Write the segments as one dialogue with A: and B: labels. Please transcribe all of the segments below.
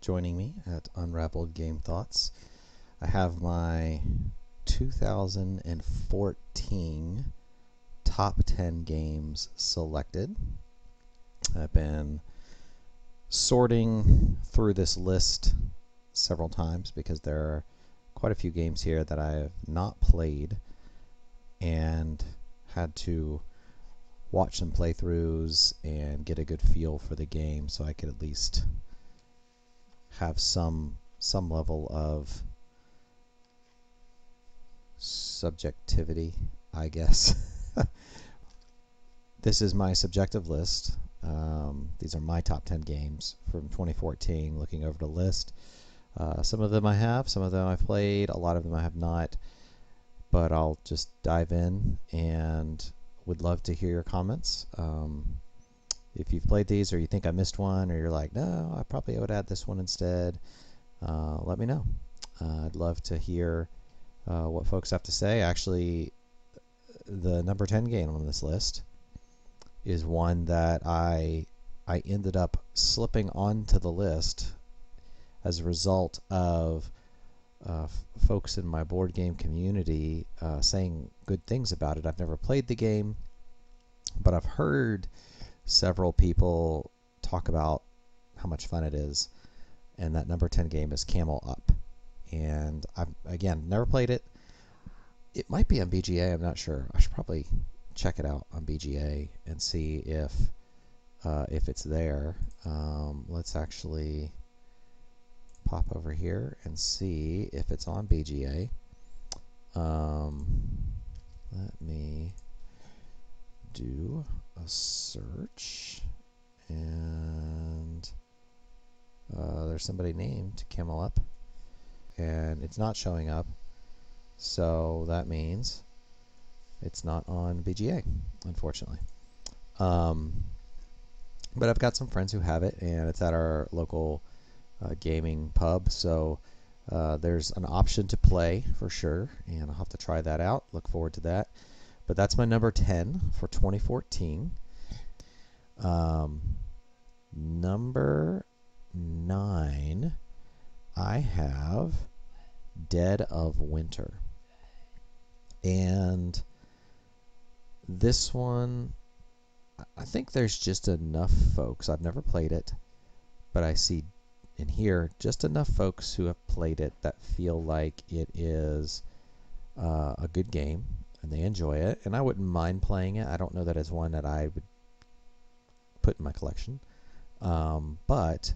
A: joining me at Unraveled Game Thoughts. I have my 2014 top 10 games selected. I've been sorting through this list several times because there are quite a few games here that I have not played and had to watch some playthroughs and get a good feel for the game so I could at least have some level of subjectivity, I guess. This is my subjective list. These are my top 10 games from 2014. Looking over the list, some of them I have, some of them I've played, a lot of them I have not. But I'll just dive in and would love to hear your comments. If you've played these or you think I missed one or you're like, no, I probably would add this one instead, let me know. I'd love to hear what folks have to say. Actually, the number 10 game on this list is one that I ended up slipping onto the list as a result of folks in my board game community saying good things about it. I've never played the game, but I've heard several people talk about how much fun it is, and that number 10 game is Camel Up. And I've, again, never played it. It might be on BGA, I'm not sure. I should probably check it out on BGA and see if it's there. Let's actually pop over here and see if it's on BGA. Let me do a search, and there's somebody named Camel Up, and it's not showing up, so that means it's not on BGA, unfortunately. But I've got some friends who have it, and it's at our local gaming pub, so there's an option to play for sure, and I'll have to try that out. Look forward to that. But that's my number 10 for 2014. Number 9, I have Dead of Winter. And this one, I think there's just enough folks. I've never played it, but I see and hear just enough folks who have played it that feel like it is a good game and they enjoy it, and I wouldn't mind playing it. I don't know that it's one that I would put in my collection, but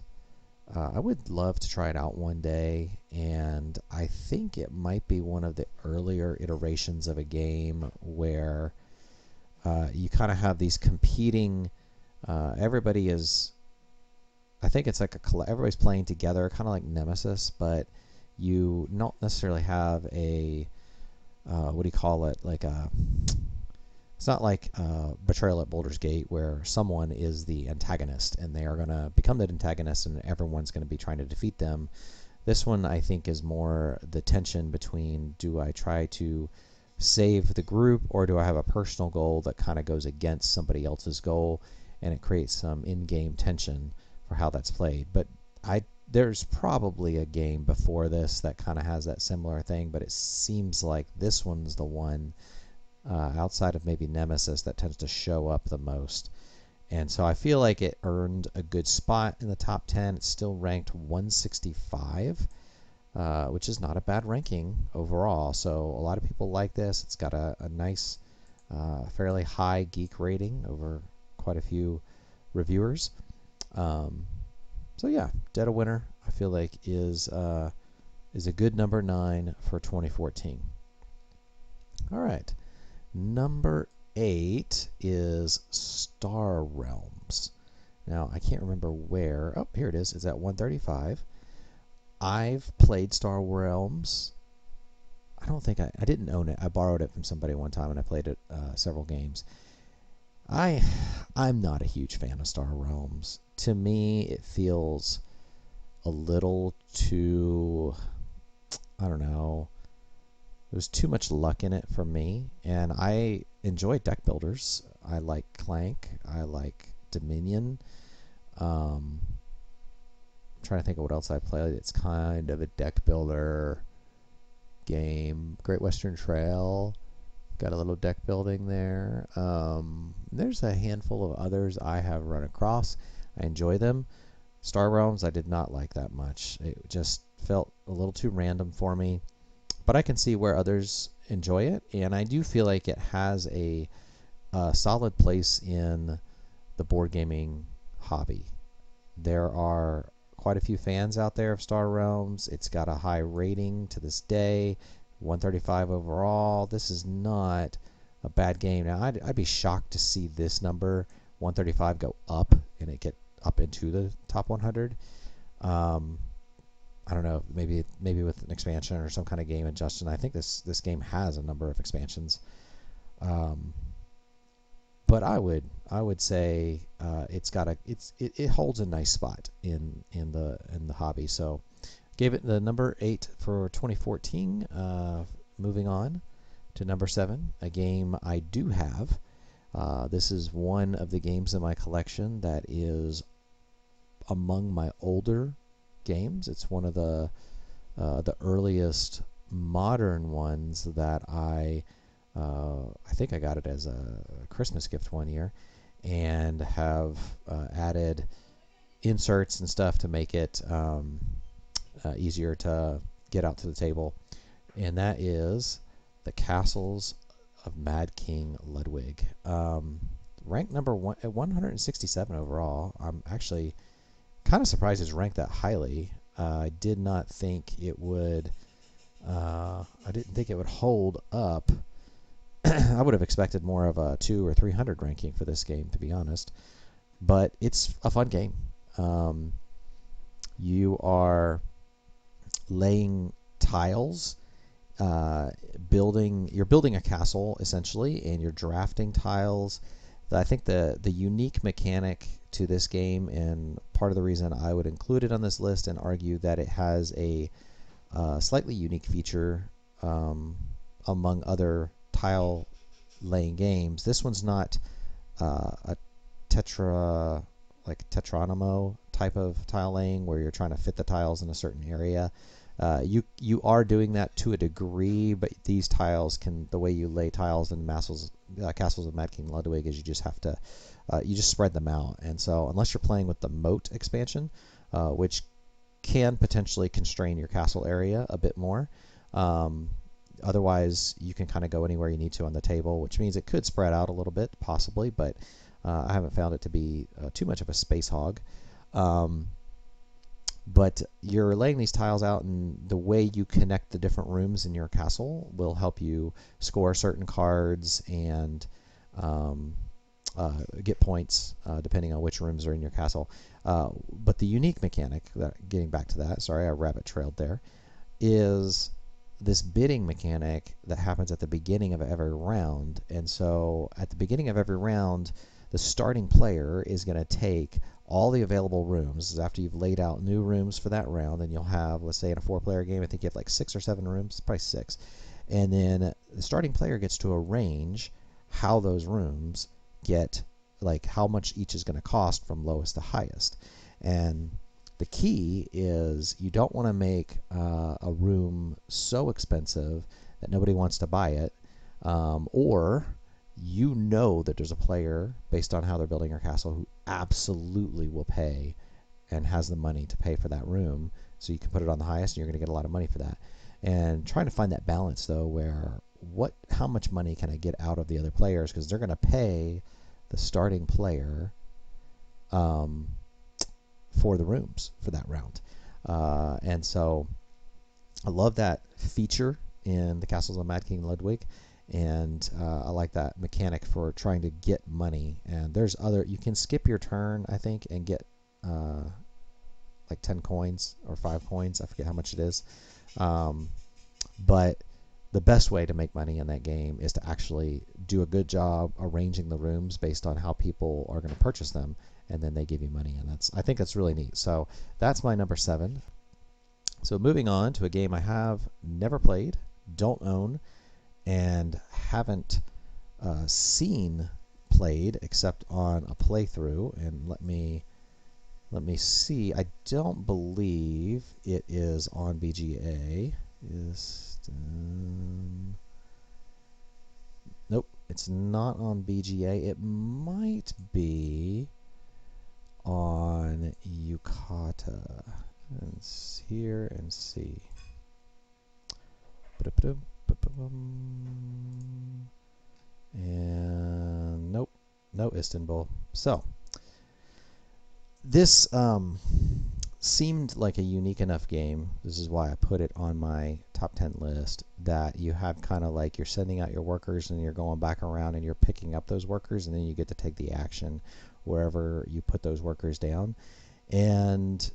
A: I would love to try it out one day, and I think it might be one of the earlier iterations of a game where you kind of have these competing, everybody is, I think it's like everybody's playing together, kind of like Nemesis, but you don't necessarily have a, what do you call it, like a, it's not like Betrayal at Baldur's Gate where someone is the antagonist and they are going to become the antagonist and everyone's going to be trying to defeat them. This one, I think, is more the tension between, do I try to save the group or do I have a personal goal that kind of goes against somebody else's goal, and it creates some in-game tension for how that's played. But there's probably a game before this that kind of has that similar thing, but it seems like this one's the one outside of maybe Nemesis that tends to show up the most. And so I feel like it earned a good spot in the top 10. It's still ranked 165, which is not a bad ranking overall. So a lot of people like this. It's got a nice, fairly high geek rating over quite a few reviewers. So yeah, Dead of Winter, I feel like is a good number 9 for 2014. All right, number 8 is Star Realms. Now I can't remember where. Oh, here it is. It's at 135. I've played Star Realms. I don't think I didn't own it. I borrowed it from somebody one time and I played it several games. I'm not a huge fan of Star Realms. To me, it feels a little too, I don't know, there's too much luck in it for me, and I enjoy deck builders. I like Clank, I like Dominion, trying to think of what else I played. It's kind of a deck builder game. Great Western Trail. Got a little deck building there. There's a handful of others I have run across. I enjoy them. Star Realms I did not like that much. It just felt a little too random for me. But I can see where others enjoy it, and I do feel like it has a solid place in the board gaming hobby. There are quite a few fans out there of Star Realms. It's got a high rating to this day, 135 overall. This is not a bad game. Now, I'd be shocked to see this number, 135, go up and it get up into the top 100. I don't know, maybe with an expansion or some kind of game adjustment. I think this game has a number of expansions. But I would say it holds a nice spot in the hobby. So gave it the number 8 for 2014. Moving on to number 7, a game I do have. This is one of the games in my collection that is among my older games. It's one of the earliest modern ones that I think I got it as a Christmas gift one year, and have added inserts and stuff to make it easier to get out to the table. And that is the Castles of Mad King Ludwig. Ranked number 1 at 167 overall. I'm actually kind of surprised it's ranked that highly. I did not think it would. I didn't think it would hold up. I would have expected more of a 200 or 300 ranking for this game, to be honest. But it's a fun game. You are laying tiles, you're building a castle essentially, and you're drafting tiles. I think the unique mechanic to this game, and part of the reason I would include it on this list and argue that it has a slightly unique feature among other tile laying games. This one's not a Tetranamo type of tile laying where you're trying to fit the tiles in a certain area. You are doing that to a degree, but these tiles the way you lay tiles in Castles of Mad King Ludwig is you just have to you just spread them out. And so unless you're playing with the Moat expansion, which can potentially constrain your castle area a bit more, otherwise you can kind of go anywhere you need to on the table, which means it could spread out a little bit possibly, but I haven't found it to be too much of a space hog. But you're laying these tiles out, and the way you connect the different rooms in your castle will help you score certain cards and get points depending on which rooms are in your castle. But the unique mechanic, getting back to that, sorry I rabbit trailed there, is this bidding mechanic that happens at the beginning of every round. And so at the beginning of every round, the starting player is going to take all the available rooms after you've laid out new rooms for that round, and you'll have, let's say in a 4-player game, I think you have like 6 or 7 rooms, probably 6. And then the starting player gets to arrange how those rooms get, like how much each is going to cost from lowest to highest. And the key is you don't want to make a room so expensive that nobody wants to buy it, or you know that there's a player, based on how they're building your castle, who absolutely will pay and has the money to pay for that room, so you can put it on the highest and you're going to get a lot of money for that. And trying to find that balance, though, where how much money can I get out of the other players, because they're going to pay the starting player for the rooms for that round. And so I love that feature in the Castles of Mad King Ludwig. And I like that mechanic for trying to get money. And there's you can skip your turn, I think, and get like 10 coins or 5 coins. I forget how much it is. But the best way to make money in that game is to actually do a good job arranging the rooms based on how people are going to purchase them, and then they give you money. And I think that's really neat. So that's my number 7. So moving on to a game I have never played, don't own, and haven't seen played except on a playthrough. And let me Let me see. I don't believe it is on BGA. Nope, it's not on BGA. It might be on Yakata. Let's here and see. And nope, no Istanbul. So this seemed like a unique enough game. This is why I put it on my top 10 list, that you have kind of like you're sending out your workers and you're going back around and you're picking up those workers, and then you get to take the action wherever you put those workers down. And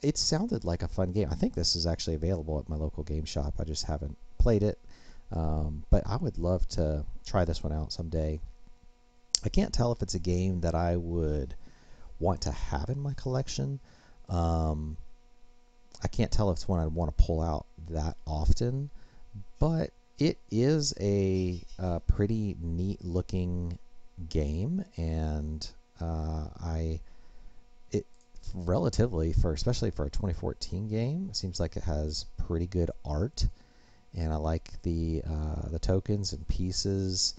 A: it sounded like a fun game. I think this is actually available at my local game shop. I just haven't played it. But I would love to try this one out someday. I can't tell if it's a game that I would want to have in my collection. I can't tell if it's one I'd want to pull out that often, but it is a pretty neat looking game, and it relatively, for especially for a 2014 game, it seems like it has pretty good art, and I like the tokens and pieces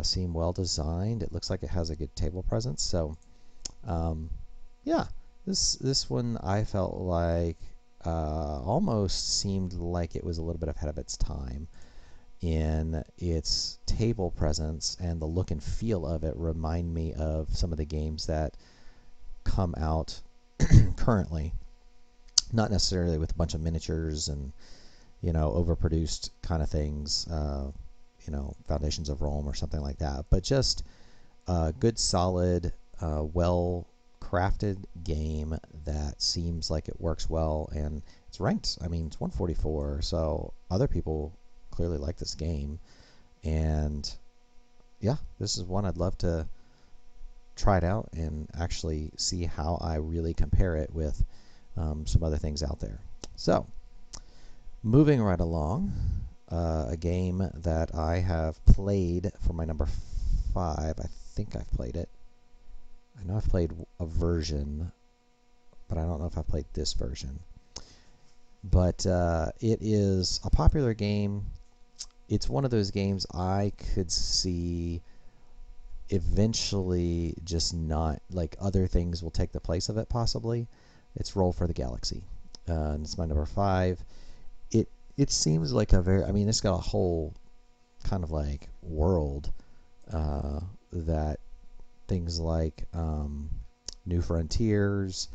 A: seem well designed. It looks like it has a good table presence, so yeah, this one I felt like almost seemed like it was a little bit ahead of its time in its table presence, and the look and feel of it remind me of some of the games that come out currently. Not necessarily with a bunch of miniatures and overproduced kind of things, Foundations of Rome or something like that, but just a good, solid, well crafted game that seems like it works well, and it's ranked. I mean, it's 144, so other people clearly like this game, and yeah, this is one I'd love to try it out and actually see how I really compare it with some other things out there. So, moving right along, a game that I have played for my number 5. I think I've played it. I know I've played a version, but I don't know if I've played this version. But it is a popular game. It's one of those games I could see eventually just not, like, other things will take the place of it possibly. It's Roll for the Galaxy. And it's my number 5. It seems like it's got a whole kind of like world that things like New Frontiers,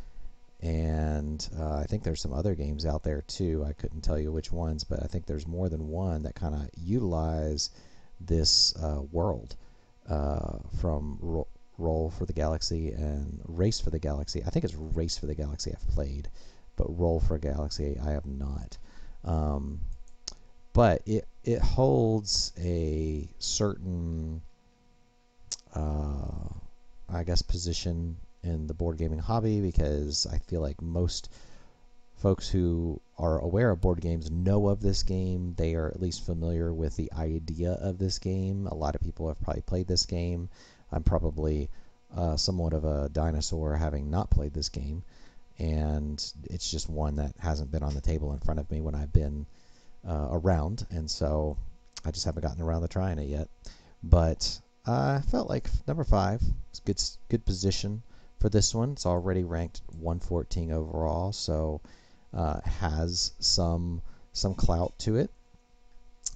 A: and I think there's some other games out there too. I couldn't tell you which ones, but I think there's more than one that kind of utilize this world from Roll for the Galaxy and Race for the Galaxy. I think it's Race for the Galaxy I've played, but Roll for Galaxy I have not. But it holds a certain I guess position in the board gaming hobby, because I feel like most folks who are aware of board games know of this game. They are at least familiar with the idea of this game. A lot of people have probably played this game. I'm probably somewhat of a dinosaur, having not played this game, and it's just one that hasn't been on the table in front of me when I've been around, and so I just haven't gotten around to trying it yet. But I felt like number 5 is good position for this one. It's already ranked 114 overall, so has some clout to it,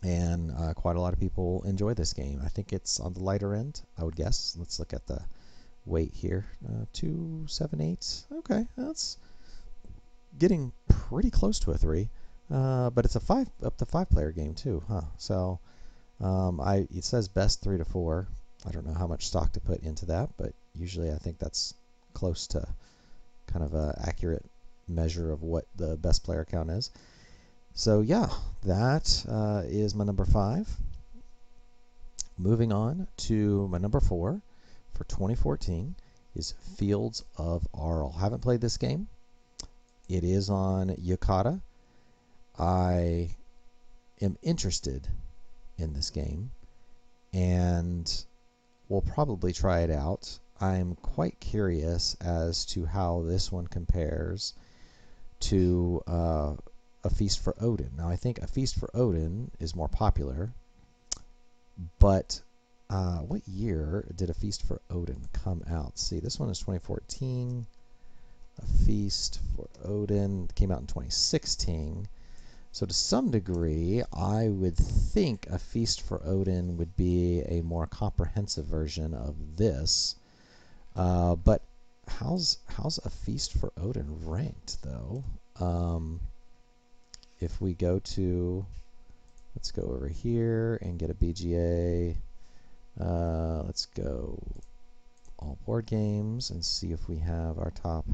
A: and quite a lot of people enjoy this game. I think it's on the lighter end, I would guess. Let's look at the weight here. 278. Okay, that's getting pretty close to a 3. But it's a up to 5 player game too, huh? So it says best 3 to 4. I don't know how much stock to put into that, but usually I think that's close to kind of an accurate measure of what the best player count is. So yeah, that is my number 5. Moving on to my number 4 for 2014 is Fields of Arle. Haven't played this game. It is on Yakata. I am interested in this game, and we'll probably try it out. I'm quite curious as to how this one compares to A Feast for Odin. Now, I think A Feast for Odin is more popular, but what year did A Feast for Odin come out? See, this one is 2014. A Feast for Odin came out in 2016. So to some degree, I would think A Feast for Odin would be a more comprehensive version of this. But how's A Feast for Odin ranked, though? If we go to, let's go over here and get a BGA. Let's go all board games and see if we have our top.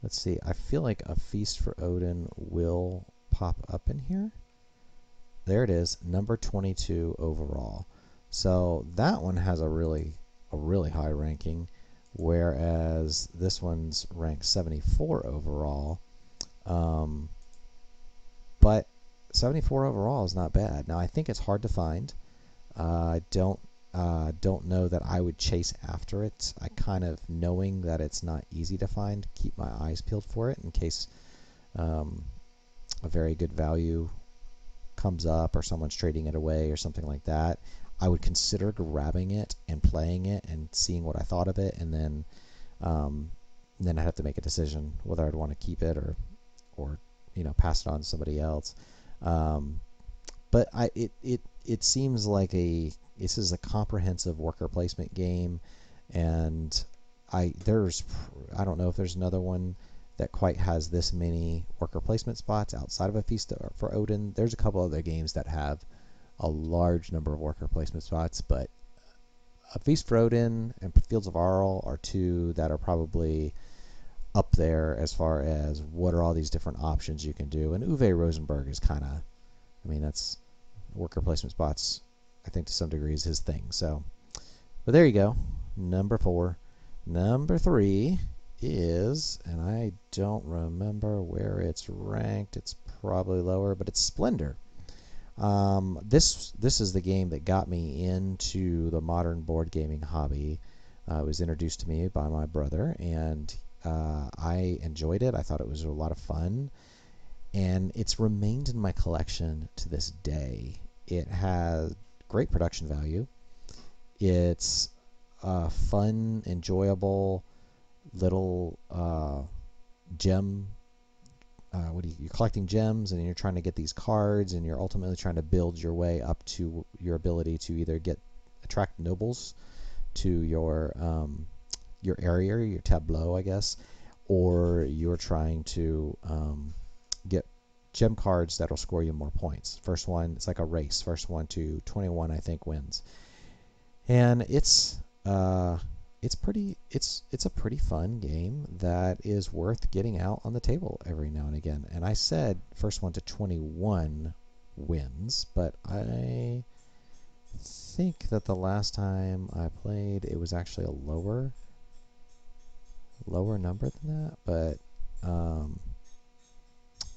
A: Let's see. I feel like A Feast for Odin will pop up in here. There it is, number 22 overall. So that one has a really high ranking, whereas this one's ranked 74 overall. But 74 overall is not bad. Now I think it's hard to find. I don't know that I would chase after it. I kind of, knowing that it's not easy to find, keep my eyes peeled for it in case a very good value comes up or someone's trading it away or something like that. I would consider grabbing it and playing it and seeing what I thought of it, and then I'd have to make a decision whether I'd want to keep it or pass it on to somebody else. But it seems like this is a comprehensive worker placement game, and I don't know if there's another one that quite has this many worker placement spots outside of A Feast for Odin. There's a couple other games that have a large number of worker placement spots, but A Feast for Odin and Fields of Arl are two that are probably up there as far as what are all these different options you can do. And Uwe Rosenberg is kind of, that's worker placement spots, I think to some degree is his thing. So, but there you go, number 4. Number 3 is, and I don't remember where it's ranked, it's probably lower, but it's Splendor. This is the game that got me into the modern board gaming hobby. It was introduced to me by my brother, and I enjoyed it. I thought it was a lot of fun, and it's remained in my collection to this day. It has great production value. It's fun, enjoyable little gem. You're collecting gems, and you're trying to get these cards, and you're ultimately trying to build your way up to your ability to either attract nobles to your area, your tableau, I guess, or you're trying to get gem cards that'll score you more points. First one, it's like a race. First one to 21, I think, wins. And it's a pretty fun game that is worth getting out on the table every now and again. And I said first one to 21 wins, but I think that the last time I played it was actually a lower number than that, but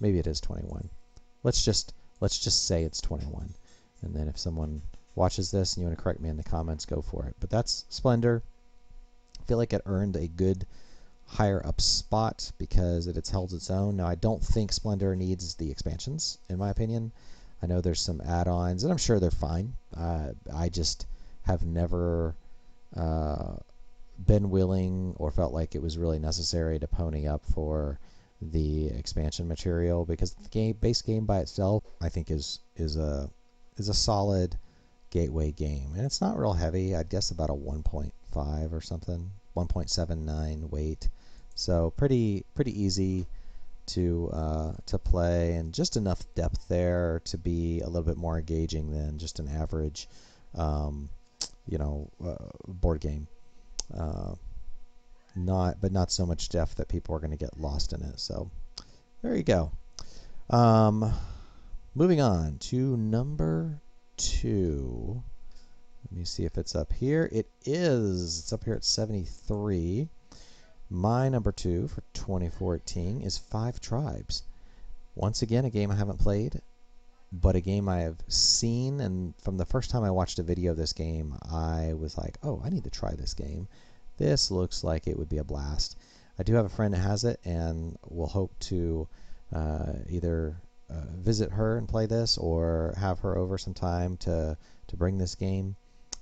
A: maybe it is 21. Let's just say it's 21, and then if someone watches this and you want to correct me in the comments, go for it. But that's Splendor. I feel like it earned a good higher up spot because it's held its own. Now I don't think Splendor needs the expansions, in my opinion. I know there's some add-ons, and I'm sure they're fine. I just have never been willing or felt like it was really necessary to pony up for the expansion material, because the base game by itself I think is a solid gateway game, and it's not real heavy. I'd guess about a 1.5 or something, 1.79 weight, so pretty easy to play, and just enough depth there to be a little bit more engaging than just an average board game. Not so much depth that people are going to get lost in it. So there you go. Moving on to number 2. Let me see if it's up here. It is. It's up here at 73. My number 2 for 2014 is 5 Tribes. Once again, a game I haven't played, but a game I have seen, and from the first time I watched a video of this game, I was like, oh, I need to try this game. This looks like it would be a blast. I do have a friend that has it, and we'll hope to either visit her and play this, or have her over sometime to bring this game.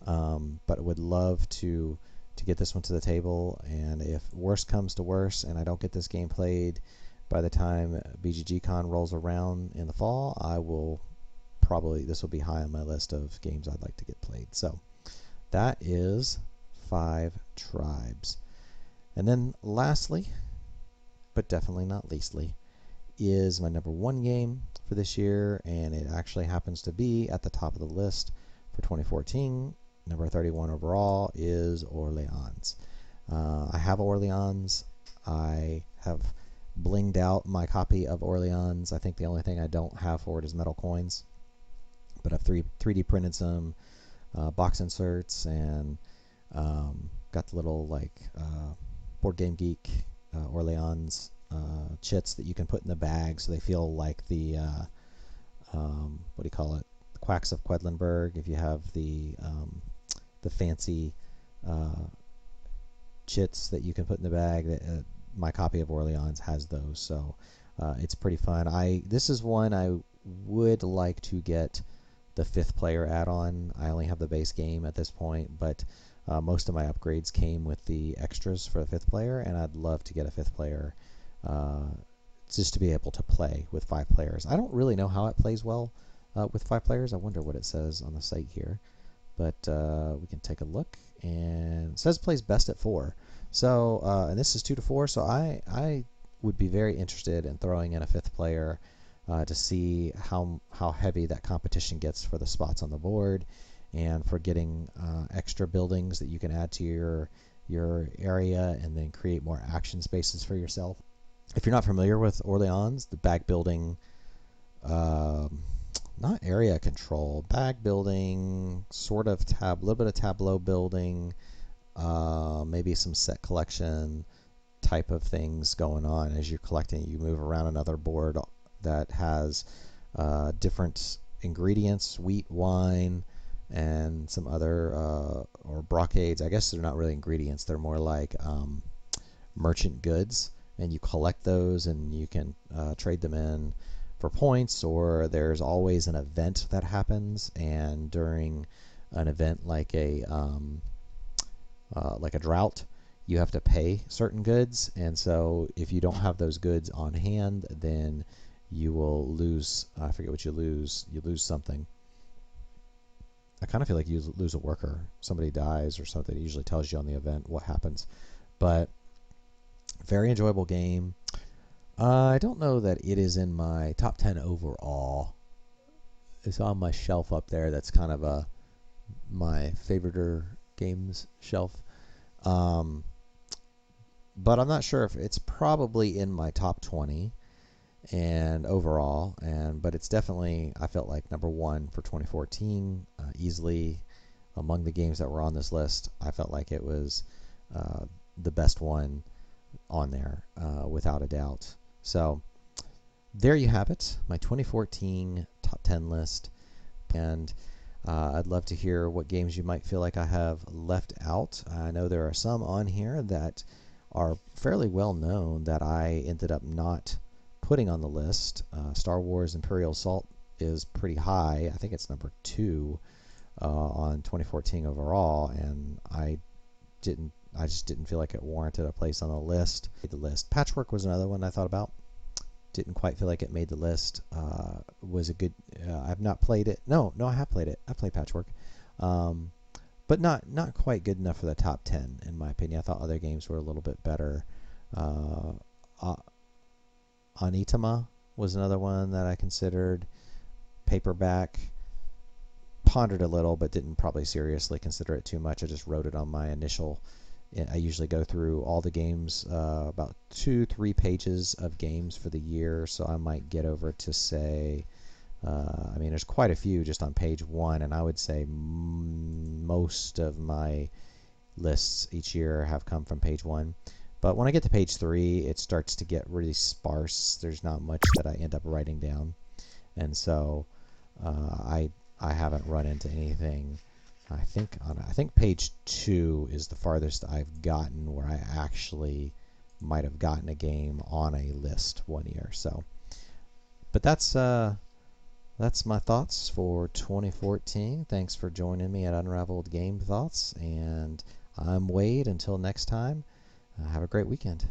A: But would love to get this one to the table. And if worse comes to worse, and I don't get this game played by the time BGG-Con rolls around in the fall, I will probably, this will be high on my list of games I'd like to get played. So that is 5 Tribes. And then lastly, but definitely not leastly, is my number 1 game for this year, and it actually happens to be at the top of the list for 2014. Number 31 overall is Orleans. I have Orleans. I have blinged out my copy of Orleans. I think the only thing I don't have for it is metal coins, but I've 3D printed some box inserts, and got the little Board Game Geek Orleans chits that you can put in the bag, so they feel like the what do you call it, the Quacks of Quedlinburg. If you have the fancy chits that you can put in the bag, my copy of Orleans has those, so it's pretty fun. This is one I would like to get the 5th player add-on. I only have the base game at this point, but most of my upgrades came with the extras for the 5th player, and I'd love to get a 5th player just to be able to play with 5 players. I don't really know how it plays well with 5 players. I wonder what it says on the site here, but we can take a look. And it says it plays best at 4. So and this is 2 to 4. So I would be very interested in throwing in a 5th player to see how heavy that competition gets for the spots on the board, and for getting extra buildings that you can add to your area, and then create more action spaces for yourself. If you're not familiar with Orleans, the bag building, not area control, bag building, sort of little bit of tableau building, maybe some set collection type of things going on as you're collecting. You move around another board that has different ingredients, wheat, wine, and some other or brocades. I guess they're not really ingredients, they're more like merchant goods, and you collect those, and you can trade them in for points, or there's always an event that happens, and during an event like a drought, you have to pay certain goods, and so if you don't have those goods on hand, then you will lose, I forget what you lose something. I kind of feel like you lose a worker. Somebody dies or something. It usually tells you on the event what happens. But very enjoyable game. I don't know that it is in my top 10 overall. It's on my shelf up there. That's kind of my favorite games shelf. But I'm not sure if it's probably in my top 20 and overall, but it's definitely, I felt like, number 1 for 2014, easily among the games that were on this list. I felt like it was the best one on there, without a doubt. So there you have it, my 2014 top 10 list. And I'd love to hear what games you might feel like I have left out. I know there are some on here that are fairly well known that I ended up not putting on the list. Star Wars Imperial Assault is pretty high. I think it's number 2 on 2014 overall, and I just didn't feel like it warranted a place on the list. Patchwork was another one I thought about. Didn't quite feel like it made the list. Was a good. I've not played it. No, I have played it. I played Patchwork, but not quite good enough for the top 10 in my opinion. I thought other games were a little bit better. Onitama was another one that I considered. Paperback, pondered a little, but didn't probably seriously consider it too much. I just wrote it on my initial. I usually go through all the games, about 2-3 pages of games for the year, so I might get over to say, I mean, there's quite a few just on page 1, and I would say most of my lists each year have come from page 1. But when I get to page 3, it starts to get really sparse. There's not much that I end up writing down, and so I haven't run into anything I think page 2 is the farthest I've gotten where I actually might have gotten a game on a list one year. So, but that's my thoughts for 2014. Thanks for joining me at Unraveled Game Thoughts, and I'm Wade. Until next time, have a great weekend.